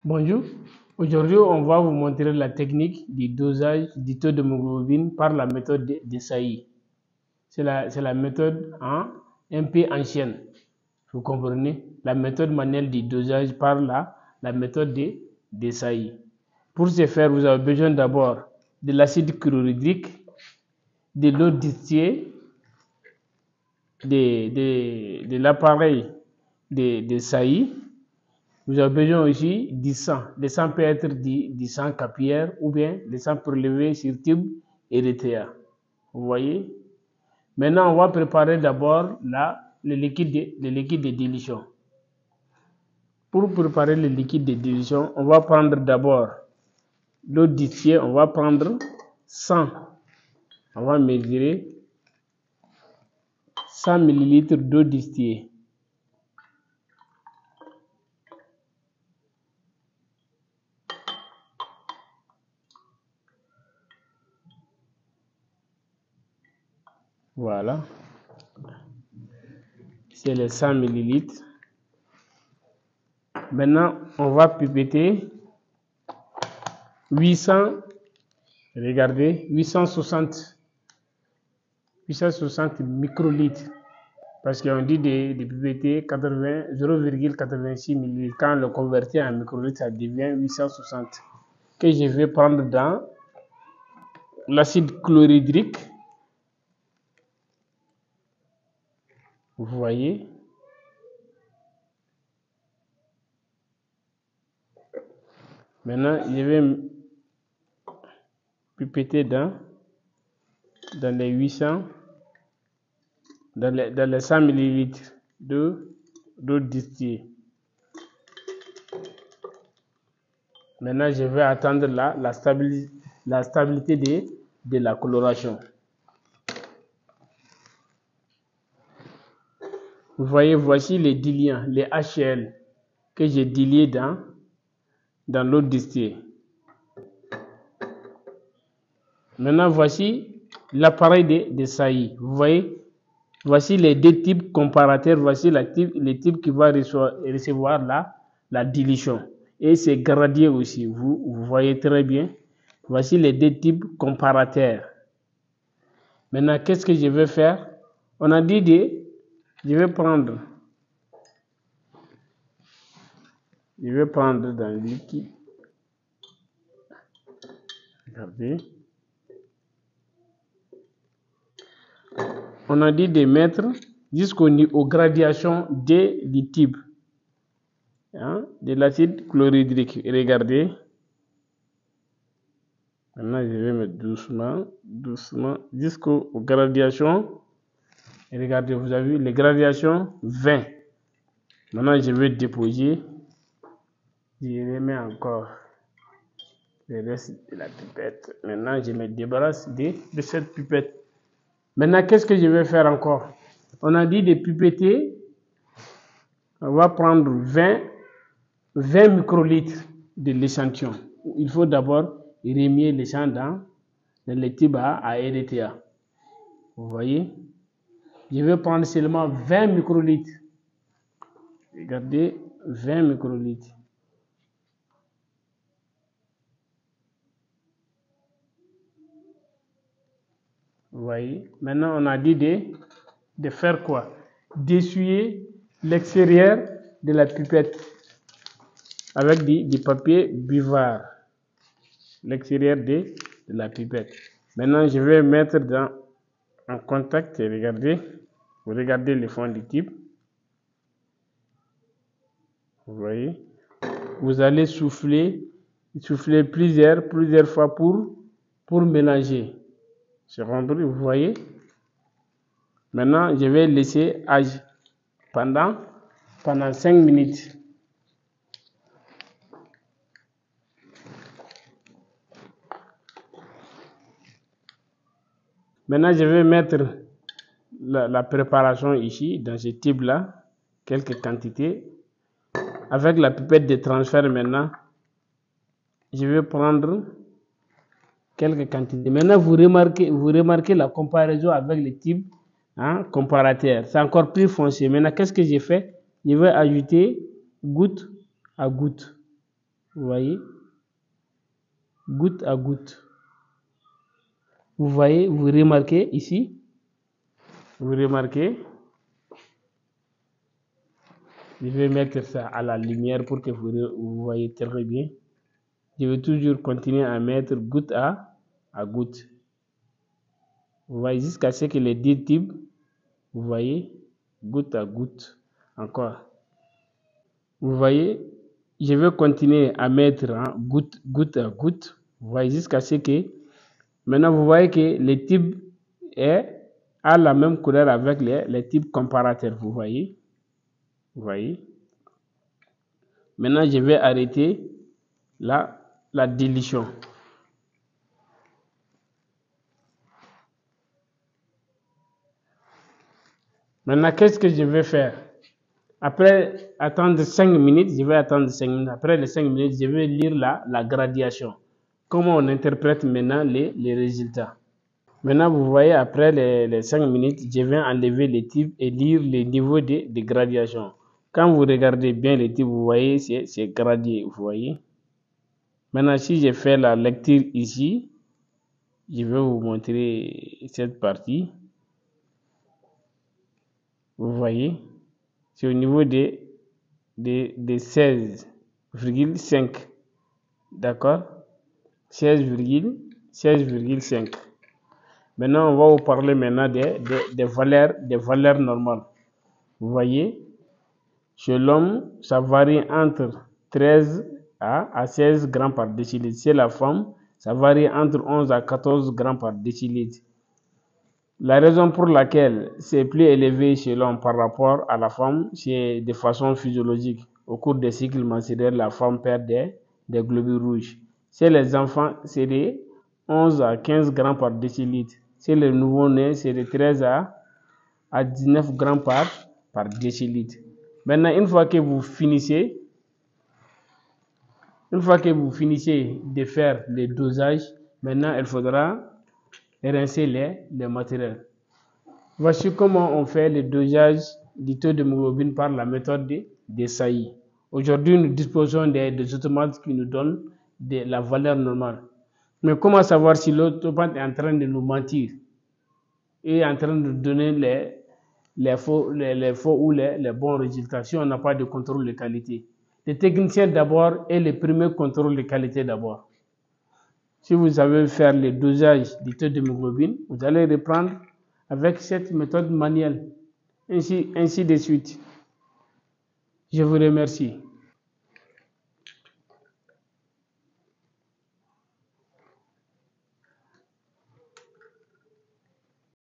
Bonjour, aujourd'hui on va vous montrer la technique du dosage du taux d'hémoglobine par la méthode de Saï. C'est la méthode un peu ancienne, vous comprenez? La méthode manuelle du dosage par la méthode de Saï. Pour ce faire, vous avez besoin d'abord de l'acide chlorhydrique, de l'eau distillée, de l'appareil de Saï. Vous avez besoin aussi du sang. Le sang peut être du sang capillaire ou bien le sang prélevé sur tube érythréen. Vous voyez? Maintenant, on va préparer d'abord le liquide de dilution. Pour préparer le liquide de dilution, on va prendre d'abord l'eau distillée. On va prendre 100. On va mesurer 100 ml d'eau distillée. Voilà, c'est les 100 ml. Maintenant, on va pipetter 860 microlitres. Parce qu'on dit de pipetter 0,86 ml. Quand on le convertit en microlitres, ça devient 860. Que je vais prendre dans l'acide chlorhydrique. Vous voyez? Maintenant, je vais pipetter dans les 800, dans les 100 ml d'eau distillée. Maintenant, je vais attendre la stabilité de la coloration. Vous voyez, voici les diluants, les HCl que j'ai dilués dans l'eau distillée. Maintenant, voici l'appareil de Saï. Vous voyez, voici les deux types comparateurs. Voici le type qui va recevoir la dilution. Et c'est gradé aussi. Vous voyez très bien. Voici les deux types comparateurs. Maintenant, qu'est-ce que je vais faire? On a dit je vais prendre dans le liquide. Regardez. On a dit de mettre jusqu'aux gradations du type de l'acide chlorhydrique. Regardez. Maintenant, je vais mettre doucement jusqu'aux gradations. Et regardez, vous avez vu les gradations 20. Maintenant, je vais déposer. Je remets encore le reste de la pipette. Maintenant, je me débarrasse de cette pipette. Maintenant, qu'est-ce que je vais faire encore? On a dit de pipetter. On va prendre 20 microlitres de l'échantillon. Il faut d'abord remuer les champs dans les tubes à érythréa. Vous voyez? Je vais prendre seulement 20 microlitres. Regardez, 20 microlitres. Vous voyez? Maintenant, on a dit de faire quoi? D'essuyer l'extérieur de la pipette avec du papier buvard. L'extérieur de la pipette. Maintenant, je vais mettre en contact. Regardez. Vous regardez le fond du type. Vous voyez? Vous allez souffler plusieurs fois pour mélanger. C'est compris, vous voyez? Maintenant, je vais laisser agir pendant 5 minutes. Maintenant, je vais mettre la préparation ici, dans ce type-là, quelques quantités. Avec la pipette de transfert maintenant, je vais prendre quelques quantités. Maintenant, vous remarquez la comparaison avec le type comparateur. C'est encore plus foncé. Maintenant, qu'est-ce que j'ai fait? Je vais ajouter goutte à goutte. Vous voyez, goutte à goutte. Vous voyez, vous remarquez ici, vous remarquez, je vais mettre ça à la lumière pour que vous voyez très bien. Je vais toujours continuer à mettre goutte à goutte. Vous voyez jusqu'à ce que les deux types, vous voyez, goutte à goutte. Encore. Vous voyez, je vais continuer à mettre goutte à goutte. Vous voyez jusqu'à ce que, maintenant vous voyez que le type a la même couleur avec les types comparateurs. Vous voyez. Vous voyez. Maintenant je vais arrêter la dilution. Maintenant, qu'est-ce que je vais faire? Après attendre 5 minutes, je vais attendre 5 minutes. Après les 5 minutes, je vais lire la gradation. Comment on interprète maintenant les résultats. Maintenant, vous voyez, après les 5 minutes, je vais enlever les types et lire les niveaux de gradation. Quand vous regardez bien les types, vous voyez, c'est gradé. Vous voyez. Maintenant, si je fais la lecture ici, je vais vous montrer cette partie. Vous voyez, c'est au niveau de 16,5. D'accord? 16,5. Maintenant, on va vous parler maintenant des valeurs normales. Vous voyez, chez l'homme, ça varie entre 13 à 16 grammes par décilitre. Chez la femme, ça varie entre 11 à 14 grammes par décilitre. La raison pour laquelle c'est plus élevé chez l'homme par rapport à la femme, c'est de façon physiologique. Au cours des cycles menstruels, la femme perd des globules rouges. Chez les enfants, c'est de 11 à 15 grammes par décilitre. Chez les nouveau-nés, c'est de 13 à 19 grammes par décilitre. Maintenant, une fois que vous finissez de faire les dosages, maintenant, il faudra rincer les matériels. Voici comment on fait le dosage du taux d'hémoglobine par la méthode de Sailly. Aujourd'hui, nous disposons des automates qui nous donnent la valeur normale. Mais comment savoir si l'automate est en train de nous mentir et est en train de donner les faux ou les bons résultats si on n'a pas de contrôle de qualité? Les techniciens d'abord et les premiers contrôles de qualité d'abord. Si vous savez faire le dosage du taux d'hémoglobine, vous allez reprendre avec cette méthode manuelle, ainsi de suite. Je vous remercie.